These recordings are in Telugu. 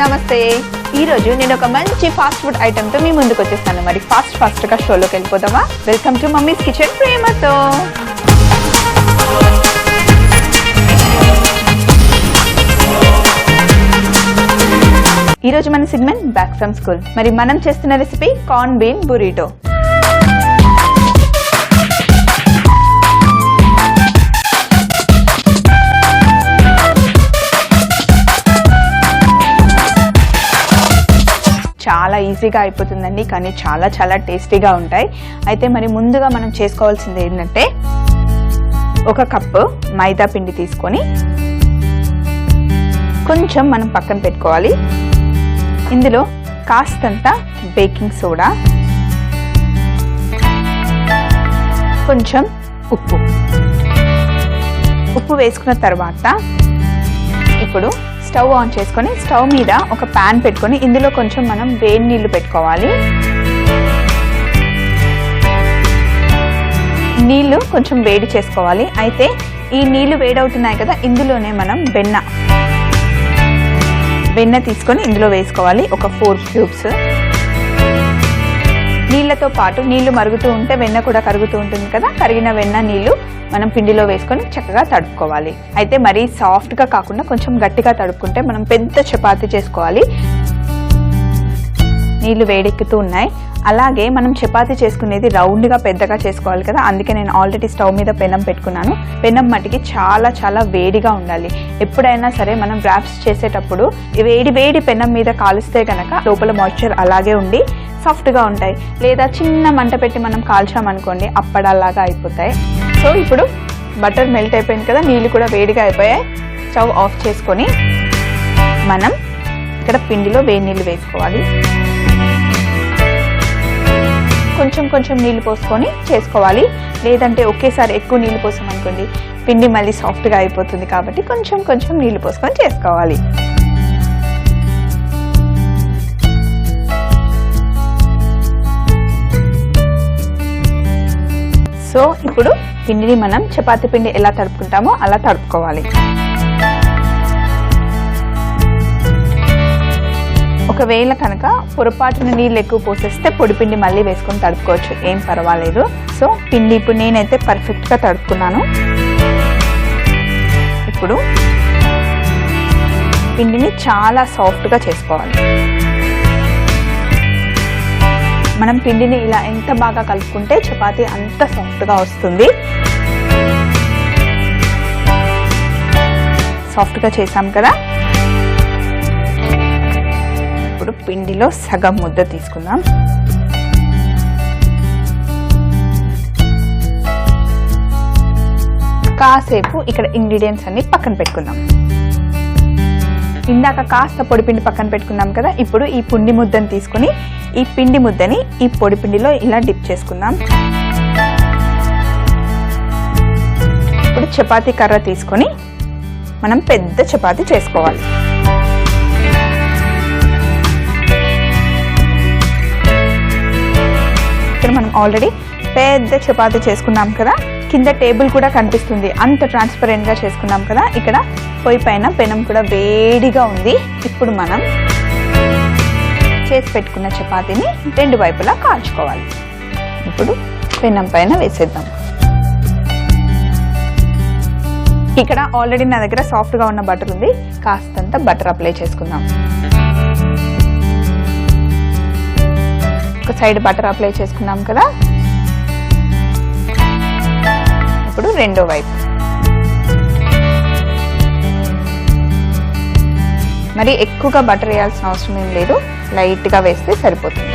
నమస్తే. ఈ రోజు నేను ఒక మంచి ఫాస్ట్ ఫుడ్ ఐటమ్ తో మీ ముందుకు వచ్చేస్తాను. మరి ఫాస్ట్ గా షోలోకి వెళ్ళిపోదామా? వెల్కమ్ టు మమ్మీస్ కిచెన్ ప్రేమతో. ఈ రోజు మన సెగ్మెంట్ బ్యాక్ ఫ్రమ్ స్కూల్. మరి మనం చేస్తున్న రెసిపీ కార్న్ బీన్ బురిటో. చాలా ఈజీగా అయిపోతుందండి, కానీ చాలా టేస్టీగా ఉంటాయి. అయితే మరి ముందుగా మనం చేసుకోవాల్సింది ఏంటంటే, ఒక కప్పు మైదా పిండి తీసుకొని కొంచెం మనం పక్కన పెట్టుకోవాలి. ఇందులో కాస్తంత బేకింగ్ సోడా, కొంచెం ఉప్పు వేసుకున్న తర్వాత ఇప్పుడు స్టవ్ ఆన్ చేసుకొని స్టవ్ మీద ఒక ప్యాన్ పెట్టుకొని ఇందులో కొంచెం మనం వేడి నీళ్లు పెట్టుకోవాలి. నీళ్లు కొంచెం వేడి చేసుకోవాలి. అయితే ఈ నీళ్లు వేడవుతున్నాయి కదా, ఇందులోనే మనం వెన్న తీసుకొని ఇందులో వేసుకోవాలి. ఒక 4 క్యూబ్స్. నీళ్లతో పాటు నీళ్లు మరుగుతూ ఉంటే వెన్న కూడా కరుగుతూ ఉంటుంది కదా, కరిగిన వెన్న నీళ్లు మనం పిండిలో వేసుకొని చక్కగా తడుపుకోవాలి. అయితే మరీ సాఫ్ట్గా కాకుండా కొంచెం గట్టిగా తడుపుకుంటే మనం పెద్ద చపాతీ చేసుకోవాలి. నీళ్లు వేడెక్కుతూ ఉన్నాయి. అలాగే మనం చపాతీ చేసుకునేది రౌండ్గా పెద్దగా చేసుకోవాలి కదా, అందుకే నేను ఆల్రెడీ స్టవ్ మీద పెనం పెట్టుకున్నాను. పెనం మట్టికి చాలా వేడిగా ఉండాలి. ఎప్పుడైనా సరే మనం ర్యాప్స్ చేసేటప్పుడు వేడి పెనం మీద కాలిస్తే కనుక లోపల మాయిశ్చర్ అలాగే ఉండి సాఫ్ట్గా ఉంటాయి. లేదా చిన్న మంట పెట్టి మనం కాల్చామనుకోండి, అప్పడాలాగా అయిపోతాయి. సో ఇప్పుడు బటర్ మెల్ట్ అయిపోయింది కదా, నీళ్ళు కూడా వేడిగా అయిపోయాయి. స్టవ్ ఆఫ్ చేసుకొని మనం ఇక్కడ పిండిలో వేడి నీళ్ళు వేసుకోవాలి. కొంచెం నీళ్ళు పోసుకొని చేసుకోవాలి. లేదంటే ఒకేసారి ఎక్కువ నీళ్ళు పోసామనుకోండి, పిండి మళ్ళీ సాఫ్ట్గా అయిపోతుంది. కాబట్టి కొంచెం నీళ్ళు పోసుకొని చేసుకోవాలి. సో ఇప్పుడు పిండిని మనం చపాతీ పిండి ఎలా తడుపుకుంటామో అలా తడుపుకోవాలి. ఒకవేళ కనుక పొరపాటున నీళ్ళు ఎక్కువ పోసేస్తే పొడిపిండి మళ్ళీ వేసుకొని తడుపుకోవచ్చు, ఏం పర్వాలేదు. సో పిండి ఇప్పుడు నేనైతే పర్ఫెక్ట్గా తడుపుకున్నాను. ఇప్పుడు పిండిని చాలా సాఫ్ట్గా చేసుకోవాలి. మనం పిండిని ఇలా ఎంత బాగా కలుపుకుంటే చపాతీ అంత సాఫ్ట్గా వస్తుంది. సాఫ్ట్గా చేసాం కదా, ఇప్పుడు పిండిలో సగం ముద్ద తీసుకుందాం. కాసేపు ఇక్కడ ఇంగ్రీడియంట్స్ అన్ని పక్కన పెట్టుకుందాం. ఇందాక కాస్త పొడిపిండి పక్కన పెట్టుకున్నాం కదా, ఇప్పుడు ఈ పిండి ముద్దను తీసుకుని ఈ పిండి ముద్దని ఈ పొడిపిండిలో ఇలా డిప్ చేసుకుందాం. ఇప్పుడు చపాతీ కర్ర తీసుకొని మనం పెద్ద చపాతీ చేసుకోవాలి. ఇక్కడ మనం ఆల్రెడీ పెద్ద చపాతీ చేసుకున్నాం కదా, కింద టేబుల్ కూడా కనిపిస్తుంది, అంత ట్రాన్స్పరెంట్ గా చేసుకున్నాం కదా. ఇక్కడ పొయ్యి పైన పెనం కూడా వేడిగా ఉంది. ఇప్పుడు మనం చేసి పెట్టుకున్న చపాతీని 2 వైపులా కాల్చుకోవాలి. ఇప్పుడు పెనం పైన వేసేద్దాం. ఇక్కడ ఆల్రెడీ నా దగ్గర సాఫ్ట్ గా ఉన్న బటర్ ఉంది, కాస్తంత బటర్ అప్లై చేసుకుందాం. ఒక సైడ్ బటర్ అప్లై చేసుకున్నాం కదా, ఇప్పుడు రెండో వైపు. మరి ఎక్కువగా బటర్ వేయాల్సిన అవసరం ఏం లేదు, లైట్గా వేస్తే సరిపోతుంది.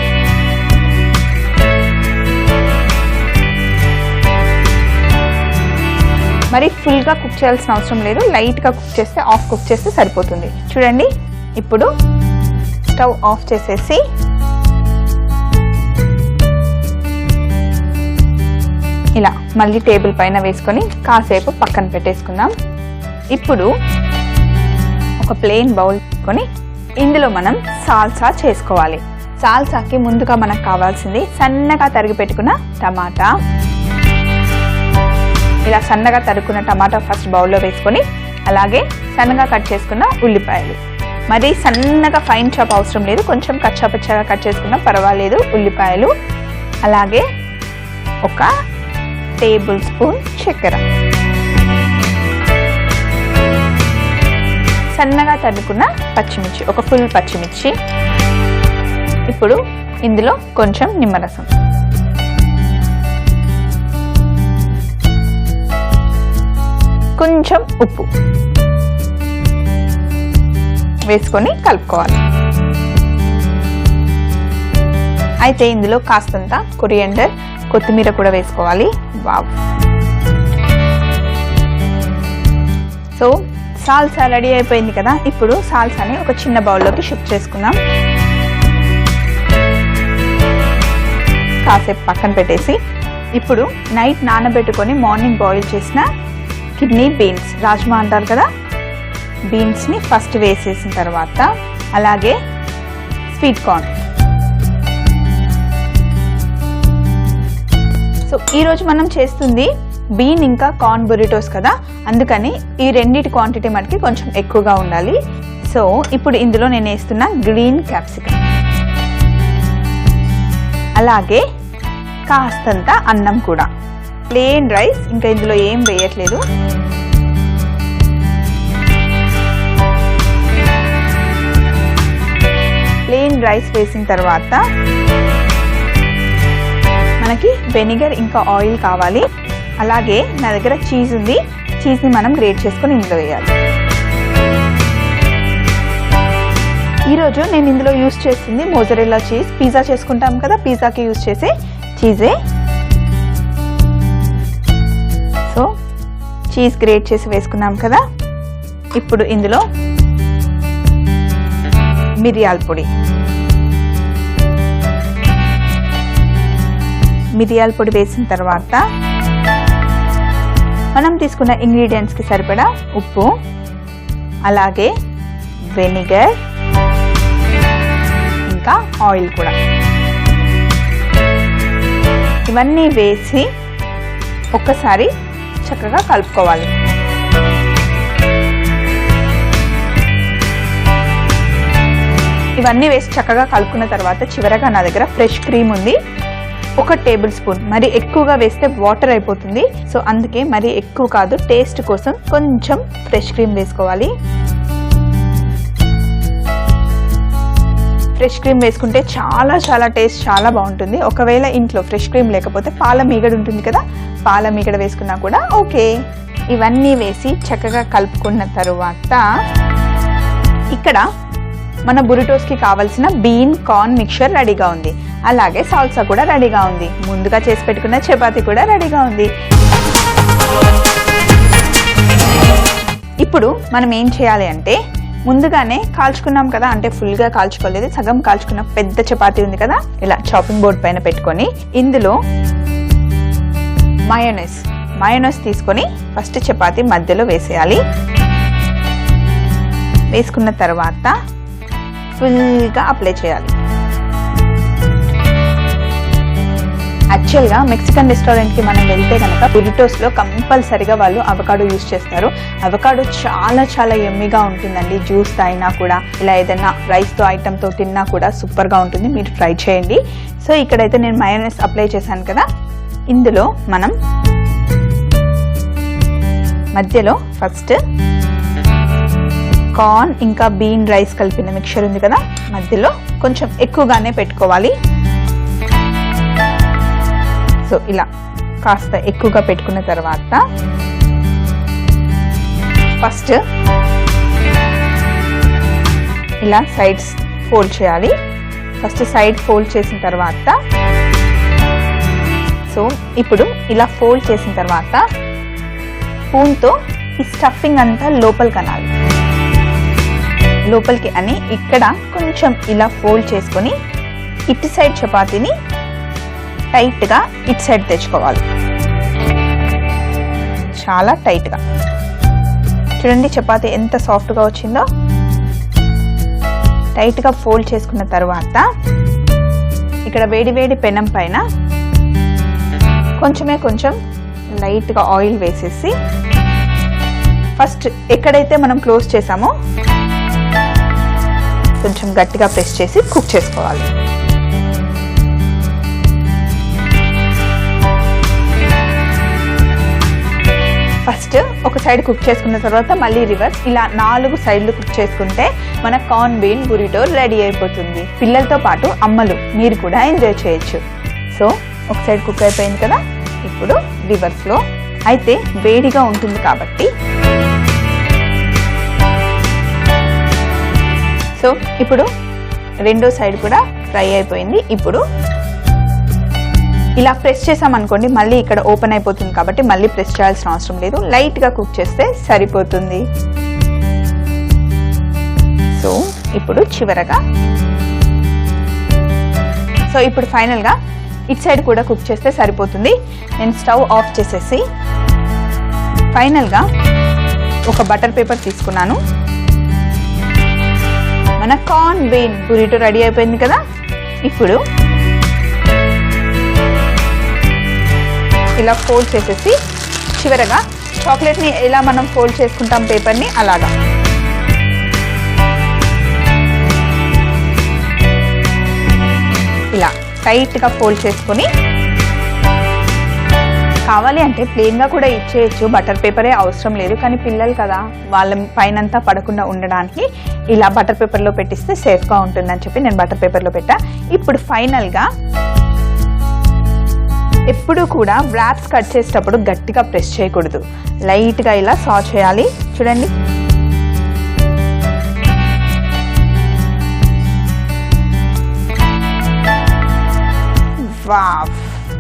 మరి ఫుల్గా కుక్ చేయాల్సిన అవసరం లేదు, లైట్గా కుక్ చేస్తే ఆఫ్ కుక్ చేస్తే సరిపోతుంది. చూడండి, ఇప్పుడు స్టవ్ ఆఫ్ చేసేసి ఇలా మళ్ళీ టేబుల్ పైన వేసుకొని కాసేపు పక్కన పెట్టేసుకుందాం. ఇప్పుడు ఒక ప్లెయిన్ బౌల్ తీసుకొని ఇందులో మనం సాల్సా చేసుకోవాలి. సాల్సాకి ముందుగా మనకు కావాల్సింది సన్నగా తరిగి పెట్టుకున్న టమాటా. ఇలా సన్నగా తరుక్కున్న టమాటా ఫస్ట్ బౌల్లో వేసుకొని, అలాగే సన్నగా కట్ చేసుకున్న ఉల్లిపాయలు, మరి సన్నగా ఫైన్ చాప్ అవసరం లేదు, కొంచెం కచ్చాపచ్చాగా కట్ చేసుకున్నా పర్వాలేదు ఉల్లిపాయలు. అలాగే 1 టేబుల్ స్పూన్ చక్కెర, సన్నగా తరుక్కున్న పచ్చిమిర్చి, 1 ఫుల్ పచ్చిమిర్చి. ఇప్పుడు ఇందులో కొంచెం నిమ్మరసం, కొంచెం ఉప్పు వేసుకొని కలుపుకోవాలి. అయితే ఇందులో కాస్తంత కొరియండర్, కొత్తిమీర కూడా వేసుకోవాలి. వావ్! సో సాల్సా రెడీ అయిపోయింది కదా. ఇప్పుడు సాల్సాని ఒక చిన్న బౌల్లోకి షిఫ్ట్ చేసుకుందాం. కాసేపు పక్కన పెట్టేసి ఇప్పుడు నైట్ నానబెట్టుకొని మార్నింగ్ బాయిల్ చేసిన కిడ్నీ బీన్స్, రాజ్మా అంటారు కదా, బీన్స్ని ఫస్ట్ వేసేసిన తర్వాత అలాగే స్వీట్ కార్న్. సో ఈరోజు మనం చేస్తుంది బీన్ ఇంకా కార్న్ బురిటోస్ కదా, అందుకని ఈ రెండింటి క్వాంటిటీ మనకి కొంచెం ఎక్కువగా ఉండాలి. సో ఇప్పుడు ఇందులో నేను వేస్తున్న గ్రీన్ క్యాప్సికమ్, అలాగే కాస్తంత అన్నం కూడా, ప్లెయిన్ రైస్, ఇంకా ఇందులో ఏం వేయట్లేదు. ప్లెయిన్ రైస్ వేసిన తర్వాత మనకి వెనిగర్ ఇంకా ఆయిల్ కావాలి. అలాగే నా దగ్గర చీజ్ ఉంది, చీజ్ని మనం గ్రేట్ చేసుకొని ఇందులో వేయాలి. ఈరోజు నేను ఇందులో యూస్ చేస్తుంది మోజరెల్లా చీజ్, పిజ్జా చేసుకుంటాం కదా, పిజ్జాకి యూస్ చేసే చీజే. సో చీజ్ గ్రేట్ చేసి వేసుకున్నాం కదా. ఇప్పుడు ఇందులో మిరియాల పొడి, మిరియాల పొడి వేసిన తర్వాత మనం తీసుకున్న ఇంగ్రీడియంట్స్కి సరిపడా ఉప్పు, అలాగే వెనిగర్ ఇంకా ఆయిల్ కూడా, ఇవన్నీ వేసి ఒక్కసారి చక్కగా కలుపుకోవాలి. ఇవన్నీ వేసి చక్కగా కలుపుకున్న తర్వాత చివరగా నా దగ్గర ఫ్రెష్ క్రీమ్ ఉంది, 1 టేబుల్ స్పూన్. మరి ఎక్కువగా వేస్తే వాటర్ అయిపోతుంది, సో అందుకే మరి ఎక్కువ కాదు, టేస్ట్ కోసం కొంచెం ఫ్రెష్ క్రీమ్ వేసుకోవాలి. ఫ్రెష్ క్రీమ్ వేసుకుంటే చాలా చాలా టేస్ట్ చాలా బాగుంటుంది. ఒకవేళ ఇంట్లో ఫ్రెష్ క్రీమ్ లేకపోతే పాల మీగడ ఉంటుంది కదా, పాల మీగడ వేసుకున్నా కూడా ఓకే. ఇవన్నీ వేసి చక్కగా కలుపుకున్న తరువాత ఇక్కడ మన బురిటోస్కి కావాల్సిన బీన్ కార్న్ మిక్చర్ రెడీగా ఉంది, అలాగే సాల్సా కూడా రెడీగా ఉంది, ముందుగా చేసి పెట్టుకున్న చపాతీ కూడా రెడీగా ఉంది. ఇప్పుడు మనం ఏం చేయాలి అంటే ముందుగానే కాల్చుకున్నాం కదా, అంటే ఫుల్గా కాల్చుకోలేదు, సగం కాల్చుకున్న పెద్ద చపాతీ ఉంది కదా, ఇలా చాపింగ్ బోర్డ్ పైన పెట్టుకొని ఇందులో మయోనైస్ తీసుకొని ఫస్ట్ చపాతీ మధ్యలో వేసేయాలి. వేసుకున్న తర్వాత ఫుల్గా అప్లై చేయాలి. యాక్చువల్గా మెక్సికన్ రెస్టారెంట్కి మనం వెళ్తే కనుక బురిటోస్లో కంపల్సరిగా వాళ్ళు అవకాడో యూస్ చేస్తారు. అవకాడో చాలా చాలా యమ్మీగా ఉంటుందండి, జ్యూస్ తాగినా కూడా, ఇలా ఏదైనా రైస్తో ఐటమ్తో తిన్నా కూడా సూపర్గా ఉంటుంది, మీరు ట్రై చేయండి. సో ఇక్కడైతే నేను మయోనైస్ అప్లై చేశాను కదా, ఇందులో మనం మధ్యలో ఫస్ట్ కార్న్ ఇంకా బీన్ రైస్ కలిపిన మిక్చర్ ఉంది కదా, మధ్యలో కొంచెం ఎక్కువగానే పెట్టుకోవాలి. సో ఇలా కాస్త ఎక్కువగా పెట్టుకున్న తర్వాత ఫస్ట్ ఇలా సైడ్స్ ఫోల్డ్ చేయాలి. ఫస్ట్ సైడ్ ఫోల్డ్ చేసిన తర్వాత సో ఇప్పుడు ఇలా ఫోల్డ్ చేసిన తర్వాత స్పూన్తో ఈ స్టఫింగ్ అంతా లోపలికి అనాలి. లోపలికి అని ఇక్కడ కొంచెం ఇలా ఫోల్డ్ చేసుకొని ఇటు సైడ్ చపాతీని టైట్గా ఇటు సైడ్ తెచ్చుకోవాలి, చాలా టైట్గా. చూడండి చపాతీ ఎంత సాఫ్ట్గా వచ్చిందో. టైట్గా ఫోల్డ్ చేసుకున్న తర్వాత ఇక్కడ వేడి వేడి పెనం పైన కొంచెం లైట్గా ఆయిల్ వేసేసి ఫస్ట్ ఎక్కడైతే మనం క్లోజ్ చేసామో కొంచెం గట్టిగా ప్రెస్ చేసి కుక్ చేసుకోవాలి. ఫస్ట్ ఒక సైడ్ కుక్ చేసుకున్న తర్వాత మళ్ళీ రివర్స్ ఇలా 4 సైడ్లు కుక్ చేసుకుంటే మన కార్న్ బీన్ బురిటో రెడీ అయిపోతుంది. పిల్లలతో పాటు అమ్మలు మీరు కూడా ఎంజాయ్ చేయొచ్చు. సో ఒక సైడ్ కుక్ అయిపోయింది కదా, ఇప్పుడు రివర్స్లో అయితే వేడిగా ఉంటుంది కాబట్టి సో ఇప్పుడు రెండో సైడ్ కూడా ఫ్రై అయిపోయింది. ఇప్పుడు ఇలా ప్రెస్ చేసామనుకోండి మళ్ళీ ఇక్కడ ఓపెన్ అయిపోతుంది కాబట్టి మళ్ళీ ప్రెస్ చేయాల్సిన అవసరం లేదు, లైట్గా కుక్ చేస్తే సరిపోతుంది. సో ఇప్పుడు చివరగా ఇప్పుడు ఫైనల్గా ఇటు సైడ్ కూడా కుక్ చేస్తే సరిపోతుంది. నేను స్టవ్ ఆఫ్ చేసేసి ఫైనల్గా ఒక బటర్ పేపర్ తీసుకున్నాను. మన కార్న్ బీన్ బురిటో రెడీ అయిపోయింది కదా. ఇప్పుడు ఇలా ఫోల్డ్ చేసేసి చివరగా చాక్లెట్ని ఎలా మనం ఫోల్డ్ చేసుకుంటాం పేపర్ని అలాగా ఇలా టైట్గా ఫోల్డ్ చేసుకొని కావాలి అంటే ప్లెయిన్గా కూడా ఇచ్చేయచ్చు, బటర్ పేపరే అవసరం లేదు. కానీ పిల్లలు కదా వాళ్ళ పైనంతా పడకుండా ఉండడానికి ఇలా బటర్ పేపర్లో పెట్టిస్తే సేఫ్గా ఉంటుందని చెప్పి నేను బటర్ పేపర్లో పెట్టా. ఇప్పుడు ఫైనల్గా ఎప్పుడు కూడా వ్రాప్స్ కట్ చేసేటప్పుడు గట్టిగా ప్రెస్ చేయకూడదు, లైట్గా ఇలా సా చేయాలి. చూడండి వావ్,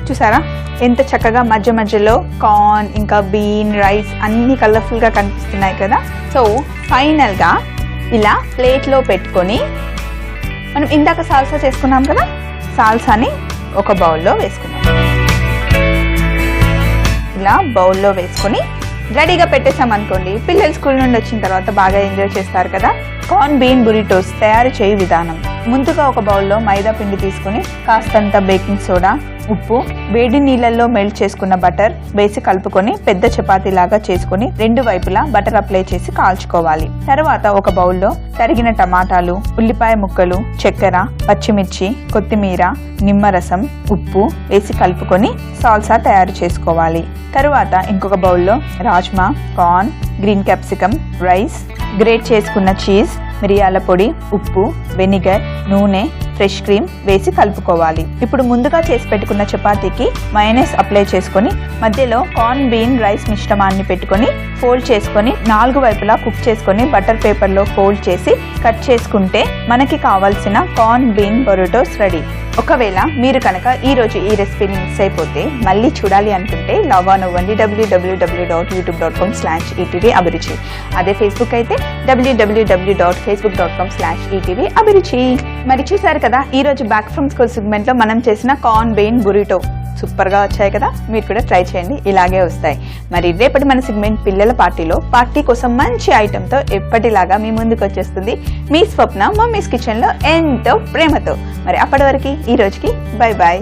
చూసారా ఎంత చక్కగా మధ్య మధ్యలో కార్న్ ఇంకా బీన్ రైస్ అన్ని కలర్ఫుల్గా కనిపిస్తున్నాయి కదా. సో ఫైనల్గా ఇలా ప్లేట్లో పెట్టుకొని మనం ఇందాక సాల్సా చేసుకున్నాం కదా, సాల్సాని ఒక బౌల్లో వేసుకున్నాం. ఇలా బౌల్లో వేసుకొని రెడీగా పెట్టేసామనుకోండి పిల్లలు స్కూల్ నుండి వచ్చిన తర్వాత బాగా ఎంజాయ్ చేస్తారు కదా. కార్న్ బీన్ బురిటోస్ తయారు చేయ విధానం: ముందుగా ఒక బౌల్లో మైదా పిండి తీసుకుని కాస్తంత బేకింగ్ సోడా, ఉప్పు, వేడి నీళ్ళల్లో మెల్ట్ చేసుకున్న బటర్ వేసి కలుపుకొని పెద్ద చపాతీ లాగా చేసుకుని 2 వైపులా బటర్ అప్లై చేసి కాల్చుకోవాలి. తర్వాత ఒక బౌల్లో తరిగిన టమాటాలు, ఉల్లిపాయ ముక్కలు, చక్కెర, పచ్చిమిర్చి, కొత్తిమీర, నిమ్మరసం, ఉప్పు వేసి కలుపుకొని సాల్సా తయారు చేసుకోవాలి. తరువాత ఇంకొక బౌల్లో rajma, corn, green capsicum, rice, great చేసుకున్న చీజ్, మిరియాల పొడి, ఉప్పు, వెనిగర్, నూనె, ఫ్రెష్ క్రీమ్ వేసి కలుపుకోవాలి. ఇప్పుడు ముందుగా చేసి పెట్టుకున్న చపాతీకి మయోనైస్ అప్లై చేసుకొని మధ్యలో కార్న్ బీన్ రైస్ మిశ్రమాన్ని పెట్టుకొని ఫోల్డ్ చేసుకొని 4 వైపులా కుక్ చేసుకొని బటర్ పేపర్లో ఫోల్డ్ చేసి కట్ చేసుకుంటే మనకి కావాల్సిన కార్న్ బీన్ బురిటోస్ రెడీ. ఒకవేళ మీరు కనుక ఈరోజు ఈ రెసిపీని మిస్ అయిపోతే మళ్ళీ చూడాలి అనుకుంటే లాగ్ ఆన్ అవ్వండి www.youtube.com/etv అభిరుచి. అదే ఫేస్బుక్ అయితే www.facebook.com/etv అభిరుచి. మరి చూసారు కదా ఈరోజు బ్యాక్ ఫ్రమ్ స్కూల్ సెగ్మెంట్లో మనం చేసిన కార్న్ బీన్ బురిటో సూపర్గా వచ్చాయి కదా. మీరు కూడా ట్రై చేయండి, ఇలాగే వస్తాయి. మరి రేపటి మన సెగ్మెంట్ పిల్లల పార్టీ కోసం మంచి ఐటెంతో ఎప్పటిలాగా మీ ముందుకు వచ్చేస్తుంది మీ స్వప్న మమ్మీస్ కిచెన్లో ఎంతో ప్రేమతో. మరి అప్పటి వరకు ఈ రోజుకి బై బాయ్.